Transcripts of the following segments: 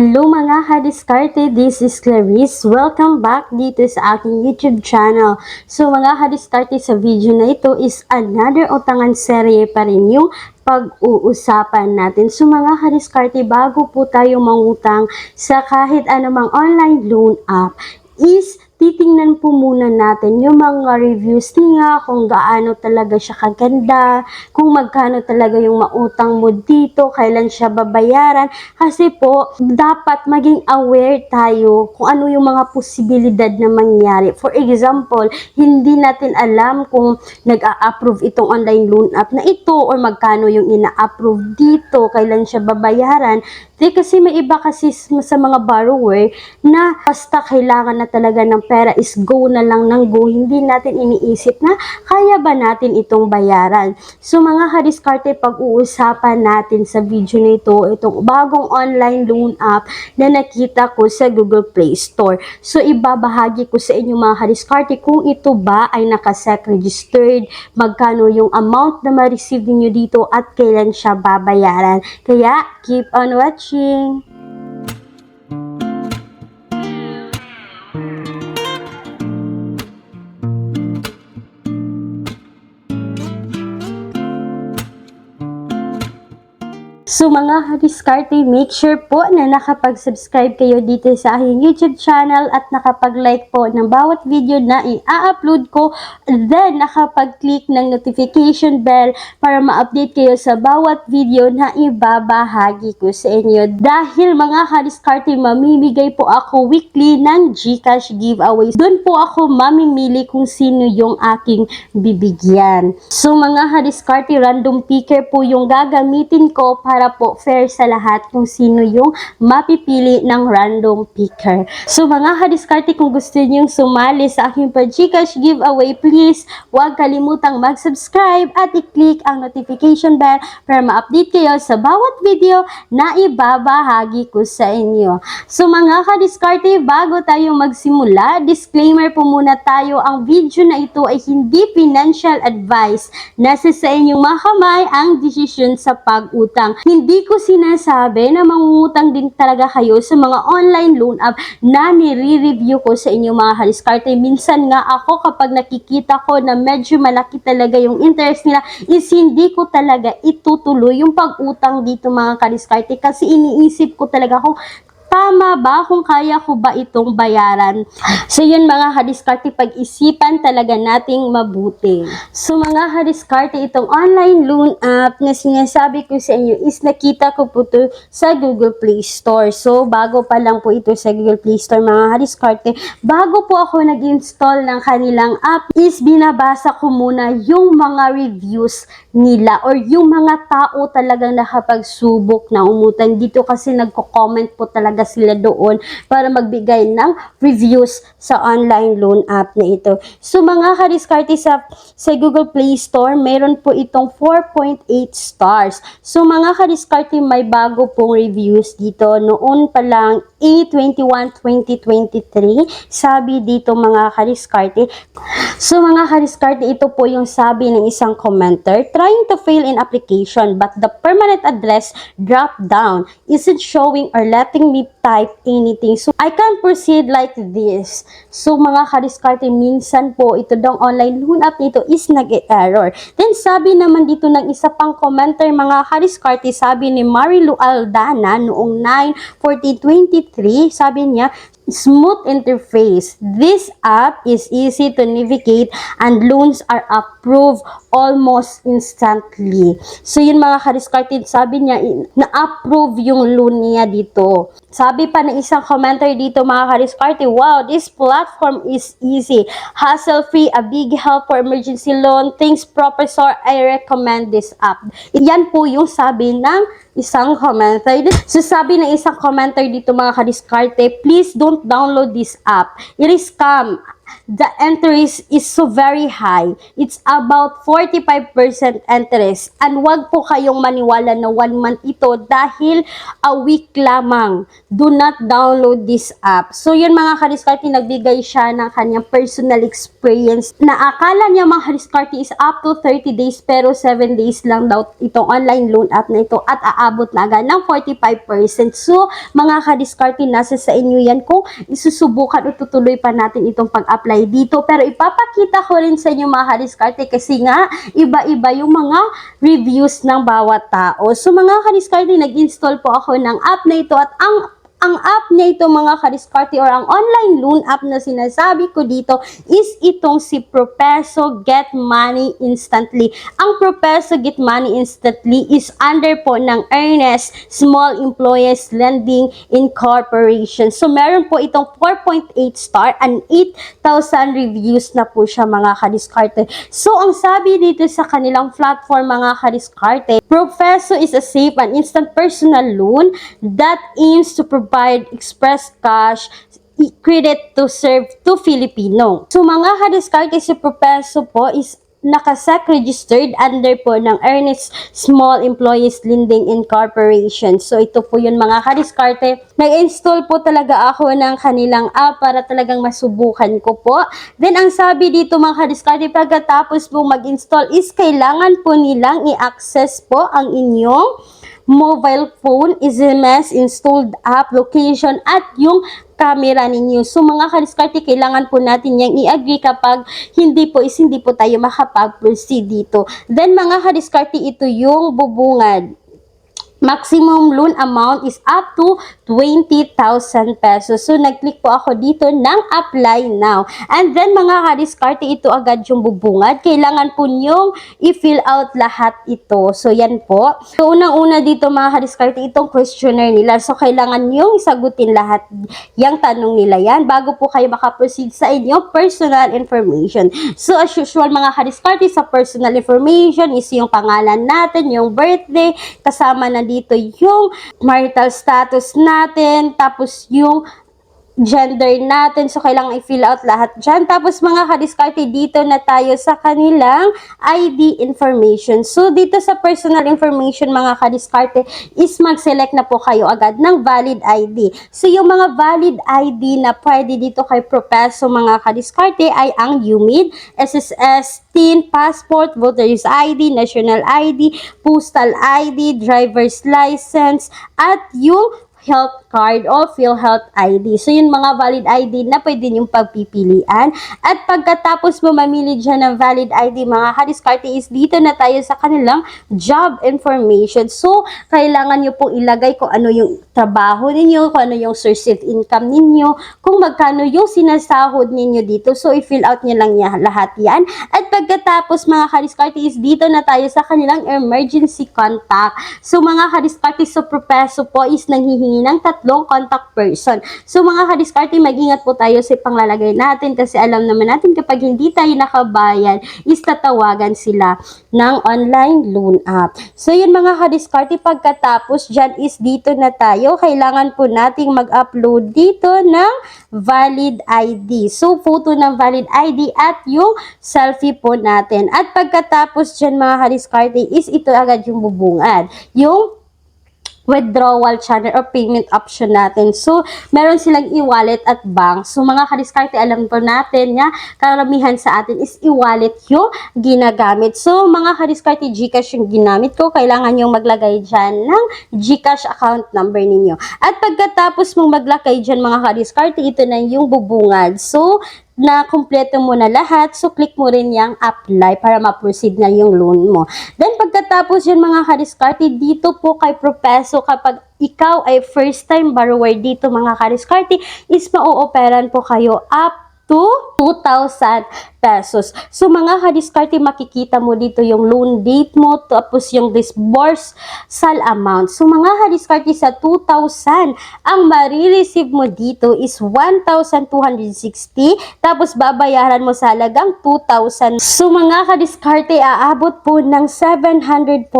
Hello mga kadiskarte, this is Clarice. Welcome back dito sa aking YouTube channel. So mga kadiskarte, sa video na ito is another utangan serye pa rin yung pag-uusapan natin. So mga kadiskarte, bago po tayo mangutang sa kahit anumang online loan app, is titingnan po muna natin yung mga reviews niya, kung gaano talaga siya kaganda, kung magkano talaga yung mautang mo dito, kailan siya babayaran. Kasi po, dapat maging aware tayo kung ano yung mga posibilidad na mangyari. For example, hindi natin alam kung nag-a-approve itong online loan app na ito or magkano yung ina-approve dito, kailan siya babayaran. Kasi may iba kasi sa mga borrower na basta kailangan na talaga ng pera is go na lang ng go. Hindi natin iniisip na kaya ba natin itong bayaran. So mga kadiskarte, pag-uusapan natin sa video na ito, itong bagong online loan app na nakita ko sa Google Play Store. So ibabahagi ko sa inyo mga kadiskarte kung ito ba ay naka-SEC registered, magkano yung amount na ma-receive niyo dito at kailan siya babayaran. Kaya keep on watching. So mga kadiskarte, make sure po na nakapag-subscribe kayo dito sa aking YouTube channel at nakapag-like po ng bawat video na i-upload ko, then nakapag-click ng notification bell para ma-update kayo sa bawat video na ibabahagi ko sa inyo. Dahil mga kadiskarte, mamimigay po ako weekly ng GCash giveaways. Doon po ako mamimili kung sino yung aking bibigyan. So mga kadiskarte, random picker po yung gagamitin ko para po fair sa lahat kung sino yung mapipili ng random picker. So mga kadiskarte, kung gusto niyo sumali sa aking GCash giveaway, please huwag kalimutang mag-subscribe at i-click ang notification bell para ma-update kayo sa bawat video na ibabahagi ko sa inyo. So mga kadiskarte, bago tayo magsimula, disclaimer po muna tayo, ang video na ito ay hindi financial advice. Nasa sa inyong mga kamay ang desisyon sa pag-utang. Hindi ko sinasabi na mangungutang din talaga kayo sa mga online loan app na nire-review ko sa inyong mga kadiskarte. Minsan nga ako, kapag nakikita ko na medyo malaki talaga yung interest nila, is hindi ko talaga itutuloy yung pag-utang dito mga kadiskarte, kasi iniisip ko talaga kung tama ba, kung kaya ko ba itong bayaran. So yun mga kadiskarte, pag-isipan talaga nating mabuti. So mga kadiskarte, itong online loan app na sinasabi ko sa inyo is nakita ko po ito sa Google Play Store. So bago pa lang po ito sa Google Play Store mga kadiskarte, bago po ako nag-install ng kanilang app, is binabasa ko muna yung mga reviews nila or yung mga tao talagang nakapagsubok na umutang dito, kasi nagko-comment po talaga sila doon para magbigay ng reviews sa online loan app na ito. So mga kadiskarte, sa Google Play Store, meron po itong 4.8 stars. So mga kadiskarte, may bago pong reviews dito. Noon pa lang, A21-2023, sabi dito mga kadiskarte. So mga kadiskarte, ito po yung sabi ng isang commenter: trying to fill in application but the permanent address dropped down, isn't showing or letting me type anything, so I can't proceed like this. So mga kadiskarte, minsan po ito daw online loan app nito is nag-error. Then sabi naman dito ng isa pang commenter mga kadiskarte, sabi ni Marilu Aldana noong 9/14/23, sabi niya, smooth interface. This app is easy to navigate and loans are approved almost instantly. So yun mga kadiskarte, sabi niya na-approve yung loan niya dito. Sabi pa ng isang commenter dito mga kadiskarte, wow, this platform is easy, hassle-free, a big help for emergency loan. Thanks Professor, I recommend this app. Yan po yung sabi ng isang commenter. So sabi ng isang commenter dito mga kadiskarte, please don't download this app. It is scam. the interest is so very high. It's about 45% interest. And wag po kayong maniwala na 1 month ito dahil a week lamang. Do not download this app. So yun mga kadiskarte, nagbigay siya ng kanyang personal experience na akala niya mga kadiskarte is up to 30 days pero 7 days lang daw itong online loan app na ito at aabot na agad ng 45%. So mga kadiskarte, nasa sa inyo yan kung isusubukan o tutuloy pa natin itong pag-apply dito. Pero ipapakita ko rin sa inyo mga kadiskarte kasi nga iba-iba yung mga reviews ng bawat tao. So mga kadiskarte, nag-install po ako ng app na ito at ang app na ito mga kadiskarte or ang online loan app na sinasabi ko dito is itong si Propeso Get Money Instantly. Ang Propeso Get Money Instantly is under po ng Earnest Small Employees Lending Incorporation. So meron po itong 4.8 star and 8,000 reviews na po siya mga kadiskarte. So ang sabi dito sa kanilang platform mga kadiskarte, Propeso is a safe and instant personal loan that aims to provide express cash credit to serve to Filipino. So mga kadiskarte, si Propeso po is nakasec registered under po ng Earnest Small Employees Lending Incorporation. So ito po yun mga kadiskarte. Nag-install po talaga ako ng kanilang app para talagang masubukan ko po. Then ang sabi dito mga kadiskarte, pagkatapos po mag-install is kailangan po nilang i-access po ang inyong mobile phone, SMS, installed app, location, at yung camera ninyo. So mga kadiskarte, kailangan po natin yung i-agree kapag hindi po tayo makapag-proceed dito. Then mga kadiskarte, ito yung bubungad. Maximum loan amount is up to 20,000 pesos. So, nag-click po ako dito ng apply now. And then, mga kadiskarte, ito agad yung bubungad. Kailangan po nyong i-fill out lahat ito. So, yan po. So, unang-una dito, mga kadiskarte, itong questionnaire nila. So, kailangan nyong isagutin lahat yung tanong nila yan bago po kayo makaproceed sa inyong personal information. So, as usual, mga kadiskarte, sa personal information is yung pangalan natin, yung birthday, kasama na dito yung marital status natin, tapos yung gender natin. So, kailangan i-fill out lahat dyan. Tapos, mga kadiskarte, dito na tayo sa kanilang ID information. So, dito sa personal information, mga kadiskarte, is mag-select na po kayo agad ng valid ID. So, yung mga valid ID na pwede dito kay Propeso, mga kadiskarte, ay ang UMID, SSS, TIN, passport, voter's ID, national ID, postal ID, driver's license, at yung health card o PhilHealth ID. So, yun mga valid ID na pwede niyong pagpipilian. At pagkatapos mo mamili dyan ng valid ID, mga kadiskarte, is dito na tayo sa kanilang job information. So, kailangan nyo pong ilagay kung ano yung trabaho ninyo, kung ano yung source of income ninyo, kung magkano yung sinasahod ninyo dito. So, i-fill out nyo lang lahat yan. At pagkatapos, mga kadiskarte, is dito na tayo sa kanilang emergency contact. So, mga kadiskarte, sa Propeso po is nanghihingi ng 3 contact person. So mga kadiskarte, mag-ingat po tayo sa panglalagay natin kasi alam naman natin kapag hindi tayo nakabayan is tatawagan sila ng online loan app. So yun mga kadiskarte, pagkatapos dyan is dito na tayo. Kailangan po nating mag-upload dito ng valid ID. So photo ng valid ID at yung selfie po natin. At pagkatapos dyan mga kadiskarte is ito agad yung bubungad. Yung withdrawal channel or payment option natin. So, meron silang e-wallet at bank. So, mga kadiskarte, alam po natin nga, karamihan sa atin is e-wallet yung ginagamit. So, mga kadiskarte, GCash yung ginamit ko. Kailangan yung maglagay dyan ng GCash account number ninyo. At pagkatapos mong maglagay dyan, mga kadiskarte, ito na yung bubungad. So, na kumpleto mo na lahat, so click mo rin yung apply para ma-proceed na yung loan mo. Then pagkatapos yun mga kadiskarte, dito po kay Propeso, kapag ikaw ay first time borrower dito mga kadiskarte, is ma-ooperan po kayo up to 2,000 pesos. So mga kadiskarte, makikita mo dito yung loan date mo, tapos yung disbursal amount. So mga kadiskarte, sa 2,000, ang marireceive mo dito is 1,260, tapos babayaran mo sa halagang 2,000. So mga kadiskarte, aabot po ng 740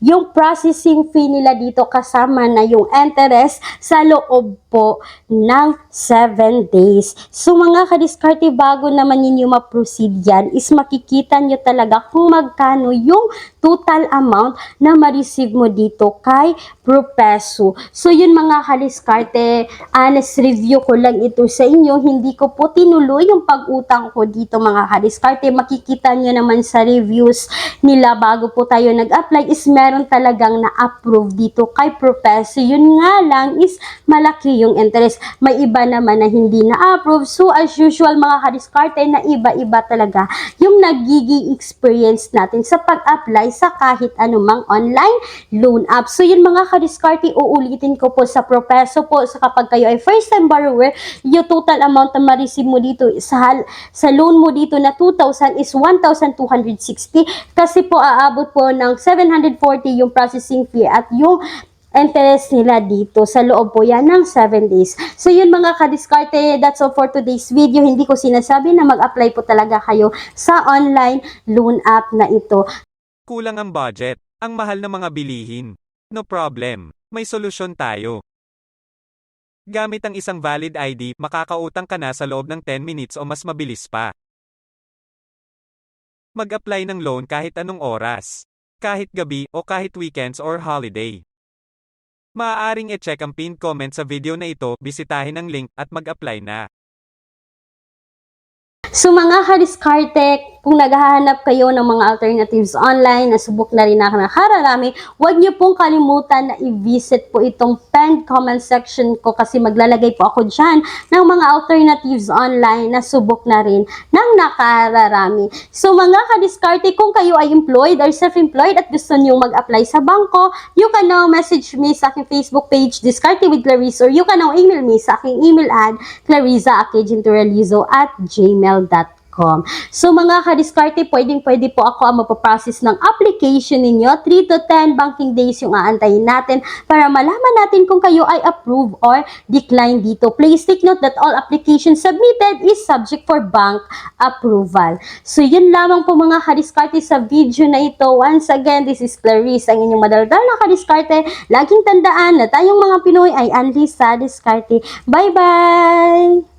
yung processing fee nila dito, kasama na yung interest sa loob po ng 7 days. So mga kadiskarte, kadiskarte, bago naman ninyo ma-proceed yan, is makikita nyo talaga kung magkano yung total amount na ma-receive mo dito kay Propeso. So yun mga kadiskarte, honest review ko lang ito sa inyo. Hindi ko po tinuloy yung pag-utang ko dito mga kadiskarte. Makikita nyo naman sa reviews nila bago po tayo nag-apply is meron talagang na-approve dito kay Propeso. Yun nga lang is malaki yung interest. May iba naman na hindi na-approve. So as usual mga kadiskarte, na iba-iba talaga yung nagiging experience natin sa pag-apply sa kahit anumang online loan app. So yun mga kadiskarte, uulitin ko po sa Propeso po, sa kapag kayo ay first time borrower, yung total amount na ma-receive mo dito sa loan mo dito na 2,000 is 1,260 kasi po aabot po ng 740 yung processing fee at yung interest nila dito sa loob po yan ng 7 days. So yun mga kadiskarte, that's all for today's video. Hindi ko sinasabi na mag-apply po talaga kayo sa online loan app na ito. Kulang ang budget, ang mahal na mga bilihin. No problem, may solusyon tayo. Gamit ang isang valid ID, makakautang ka na sa loob ng 10 minutes o mas mabilis pa. Mag-apply ng loan kahit anong oras, kahit gabi o kahit weekends or holiday. Maaaring e-check ang pinned comment sa video na ito, bisitahin ang link at mag-apply na. So mga kadiskarte, kung naghahanap kayo ng mga alternatives online, nasubok na rin nakararami, huwag niyo pong kalimutan na i-visit po itong pinned comment section ko kasi maglalagay po ako dyan ng mga alternatives online na subok na rin ng nakararami. So mga kadiskarte, kung kayo ay employed or self-employed at gusto niyo mag-apply sa bangko, you can now message me sa aking Facebook page, Diskarte with Clarice, or you can now email me sa aking email ad, clariza@gmail.com. So mga kadiskarte, pwede po ako ang mapaprocess ng application ninyo. 3 to 10 banking days yung aantayin natin para malaman natin kung kayo ay approve or decline dito. Please take note that all applications submitted is subject for bank approval. So yun lamang po mga kadiskarte sa video na ito. Once again, this is Clarice, ang inyong madaldal na kadiskarte. Laging tandaan na tayong mga Pinoy ay unleashed sa diskarte. Bye-bye!